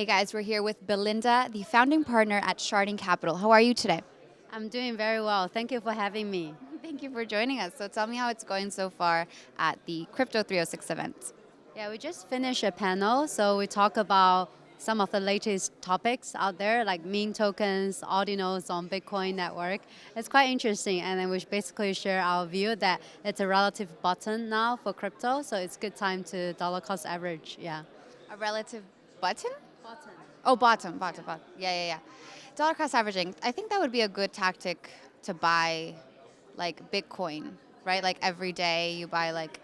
Hey guys, we're here with Belinda, the founding partner at Sharding Capital. How are you today? I'm doing very well. Thank you for having me. Thank you for joining us. So tell me how it's going so far at the Crypto 306 event. Yeah, we just finished a panel, so we talk about some of the latest topics out there, like meme tokens, ordinals on Bitcoin network. It's quite interesting, and then we basically share our view that it's a relative bottom now for crypto, so it's good time to dollar cost average. Yeah. A relative button? Bottom. Oh, bottom. Yeah. Dollar cost averaging. I think that would be a good tactic to buy like Bitcoin, right? Like every day you buy like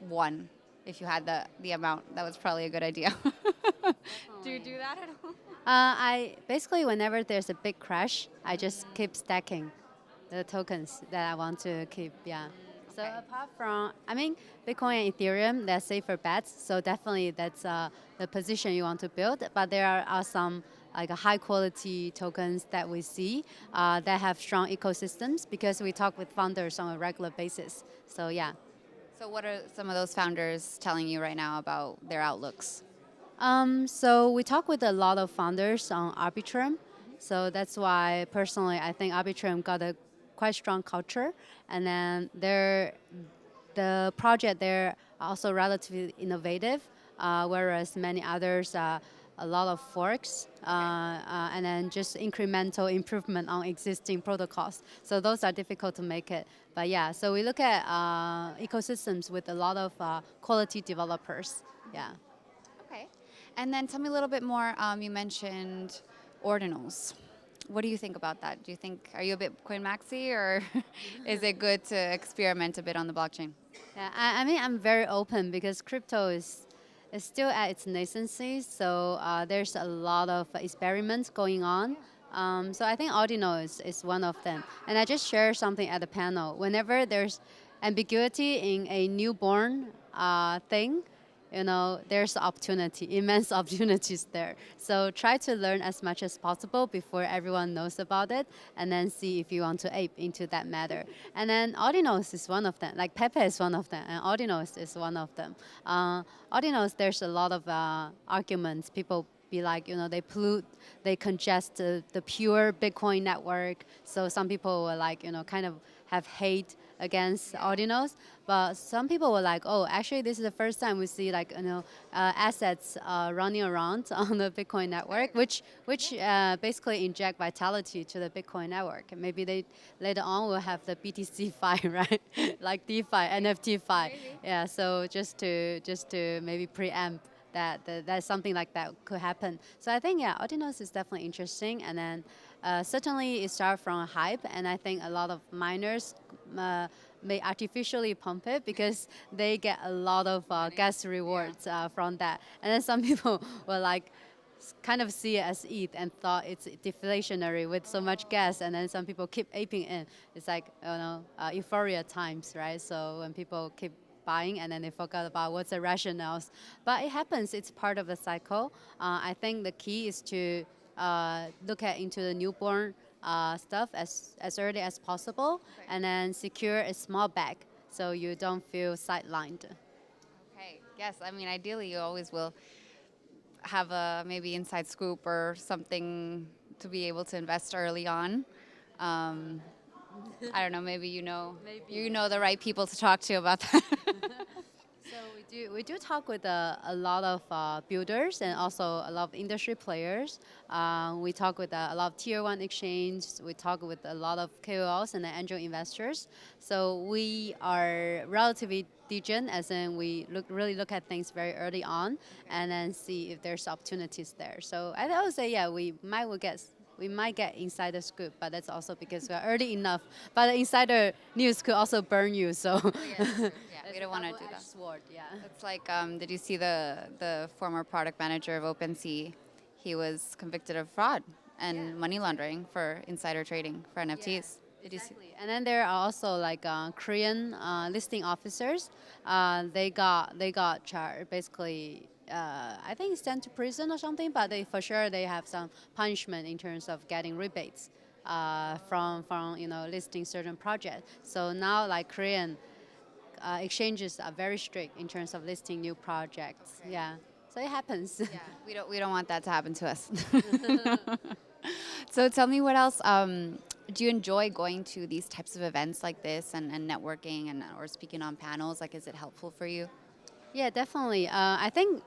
one. If you had the amount, that was probably a good idea. Do you do that at all? I basically whenever there's a big crash, I just keep stacking the tokens that I want to keep. Yeah. So Okay. apart from, I mean, Bitcoin and Ethereum, they're safer bets. So definitely that's the position you want to build. But there are some like high quality tokens that we see that have strong ecosystems because we talk with founders on a regular basis. So yeah. So what are some of those founders telling you right now about their outlooks? So we talk with a lot of founders on Arbitrum. So that's why personally I think Arbitrum got a quite strong culture, and then the project there are also relatively innovative, whereas many others are a lot of forks and then just incremental improvement on existing protocols. So those are difficult to make it. But yeah, so we look at ecosystems with a lot of quality developers. Yeah. Okay. And then tell me a little bit more. You mentioned ordinals. What do you think about that? Do you think, are you a Bitcoin maxi or is it good to experiment a bit on the blockchain? Yeah, I mean, I'm very open because crypto is still at its nascency, so there's a lot of experiments going on. So I think Ordinal is one of them. And I just shared something at the panel. Whenever there's ambiguity in a newborn thing, there's opportunity, immense opportunities there. So try to learn as much as possible before everyone knows about it, and then see if you want to ape into that matter. And then Ordinals is one of them, like Pepe is one of them, and Ordinals is one of them. Ordinals, there's a lot of arguments. People be like, they pollute, they congest the pure Bitcoin network. So some people were like, kind of have hate against ordinals, but some people were like, oh, actually, this is the first time we see like assets running around on the Bitcoin network, which basically inject vitality to the Bitcoin network. And maybe they later on will have the BTC fi, right? Like DeFi, NFT fi. Yeah. So just to maybe preempt that something like that could happen. So I think ordinals is definitely interesting, and then certainly it started from a hype, and I think a lot of miners may artificially pump it because they get a lot of gas rewards from that, and then some people were like kind of see it as ETH and thought it's deflationary with so much gas, and then some people keep aping in. It's like euphoria times, right? So when people keep buying and then they forgot about what's the rationales. But it happens, it's part of the cycle. I think the key is to look at into the newborn stuff as early as possible, and then secure a small bag so you don't feel sidelined. Okay. Yes. I mean, ideally, you always will have a maybe inside scoop or something to be able to invest early on. Um, I don't know. Maybe you know the right people to talk to about that. So we do talk with a lot of builders and also a lot of industry players. We talk with a lot of tier one exchanges. We talk with a lot of KOLs and the angel investors. So we are relatively degen, as in we really look at things very early on, and then see if there's opportunities there. So I would say we might get insider scoop, but that's also because we're early enough. But the insider news could also burn you, so Yeah, we don't want to do that. sword, yeah. It's like, did you see the former product manager of OpenSea? He was convicted of fraud and money laundering for insider trading for NFTs. Did you see? Exactly. And then there are also like Korean listing officers. They got charged basically. I think sent to prison or something, but for sure they have some punishment in terms of getting rebates from listing certain projects. So now like Korean exchanges are very strict in terms of listing new projects. Yeah. So it happens. Yeah, we don't want that to happen to us. So tell me what else. Do you enjoy going to these types of events like this and networking and or speaking on panels? Like, is it helpful for you? Yeah, definitely. I think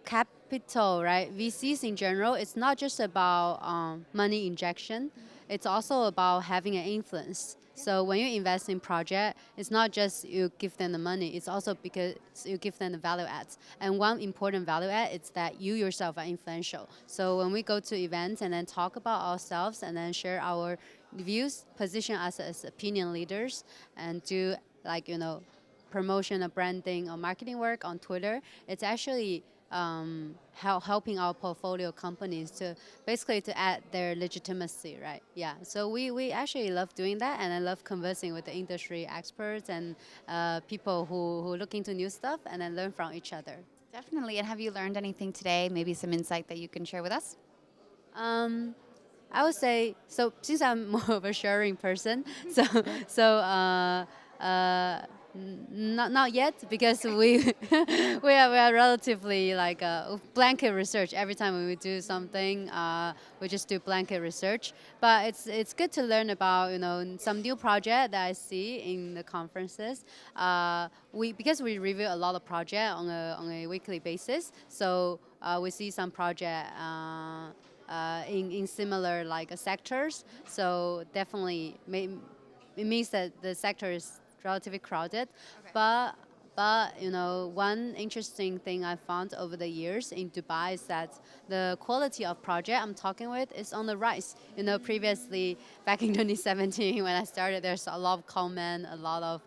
capital, right? VCs in general, it's not just about money injection. It's also about having an influence. So when you invest in project, it's not just you give them the money. It's also because you give them the value adds. And one important value add is that you yourself are influential. So when we go to events and then talk about ourselves and then share our views, position us as opinion leaders, and do like promotion or branding or marketing work on Twitter, it's actually helping our portfolio companies to basically to add their legitimacy, right? Yeah. So we actually love doing that, and I love conversing with the industry experts and people who look into new stuff and then learn from each other. Definitely. And have you learned anything today? Maybe some insight that you can share with us? Um, I would say so. Since I'm more of a sharing person, so not yet because we are relatively like blanket research. Every time we do something, we just do blanket research. But it's good to learn about some new project that I see in the conferences. We because we review a lot of project on a weekly basis, so we see some project. In similar like sectors. So definitely, it means that the sector is relatively crowded. Okay. But one interesting thing I found over the years in Dubai is that the quality of project I'm talking with is on the rise. Previously back in 2017 when I started, there's a lot of comment, a lot of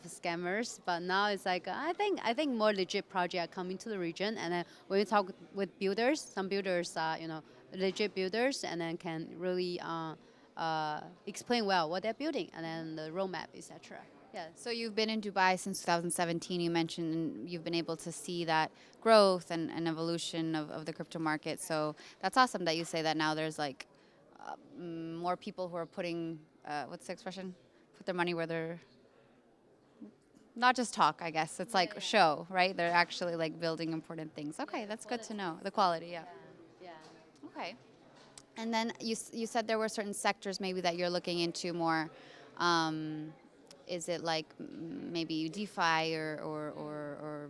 scammers, but now it's like I think more legit projects are coming to the region, and then when you talk with builders, some builders are legit builders, and then can really explain well what they're building, and then the roadmap, etc. Yeah. So you've been in Dubai since 2017. You mentioned and you've been able to see that growth and evolution of the crypto market. So that's awesome that you say that now there's like more people who are putting, what's the expression? Put their money where they're, not just talk, I guess. It's like show, right? They're actually like building important things. Okay, that's good to know. The quality, yeah. Yeah. Okay. And then you said there were certain sectors maybe that you're looking into more. Um, is it like maybe DeFi or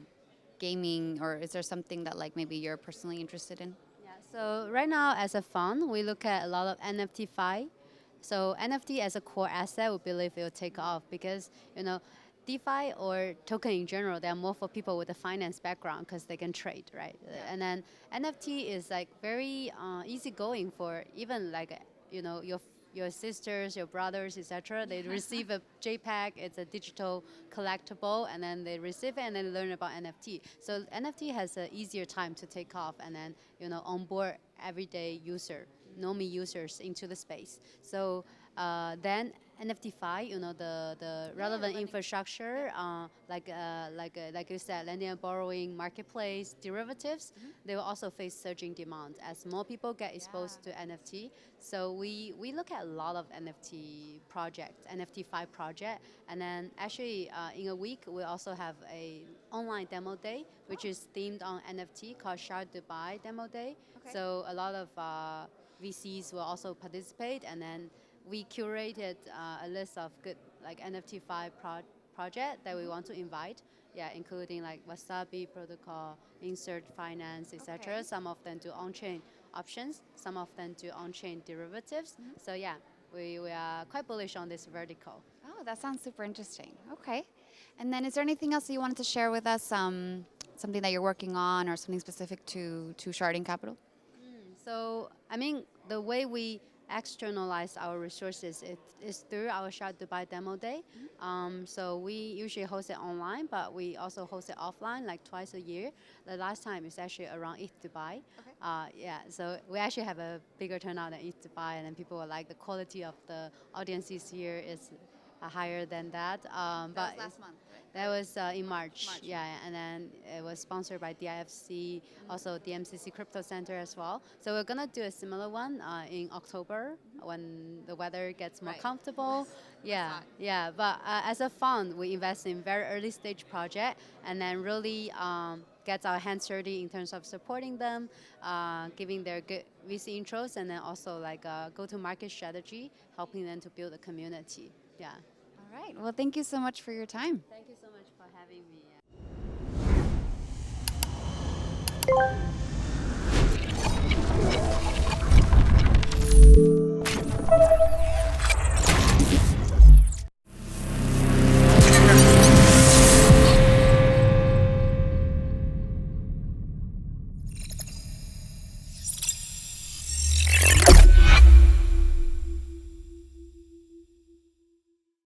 gaming, or is there something that like maybe you're personally interested in? Yeah, so right now as a fund, we look at a lot of NFT fi. So NFT as a core asset, we believe it will take off because DeFi or token in general, they are more for people with a finance background because they can trade, right? And then NFT is like very easygoing for even like your sisters, your brothers, etc. They receive a JPEG, it's a digital collectible, and then they receive it and then learn about NFT. So NFT has an easier time to take off and then onboard everyday user, normie users into the space. So then NFTFi, the relevant infrastructure, like you said, lending and borrowing, marketplace, derivatives, they will also face surging demand as more people get exposed to NFT. So we look at a lot of NFT projects, NFTFi project, and then actually in a week we also have a online demo day, which is themed on NFT called Shard Dubai Demo Day. Okay. So a lot of VCs will also participate, and then we curated a list of good like NFT5 project that we want to invite. Yeah, including like Wasabi protocol, Insert Finance, etc. Okay. Some of them do on-chain options, some of them do on-chain derivatives. So yeah, we are quite bullish on this vertical. Oh, that sounds super interesting. Okay. And then is there anything else that you wanted to share with us? Something that you're working on or something specific to Sharding Capital? So, I mean, the way we externalize our resources is through our Shard Dubai Demo Day. So we usually host it online, but we also host it offline, like twice a year. The last time is actually around ETH Dubai. Okay. Yeah, so we actually have a bigger turnout than ETH Dubai, and then people were like, the quality of the audience this year is higher than that. That was last month, right? That was in March. March. Yeah, and then it was sponsored by DIFC, also the MCC Crypto Center as well. So we're gonna do a similar one in October when the weather gets more Right. comfortable. Yeah, hot. yeah. But as a fund, we invest in very early stage project and then really get our hands dirty in terms of supporting them, giving their good VC intros, and then also like go-to-market strategy, helping them to build a community. Yeah. All right. Well, thank you so much for your time. Thank you so much for having me. Yeah.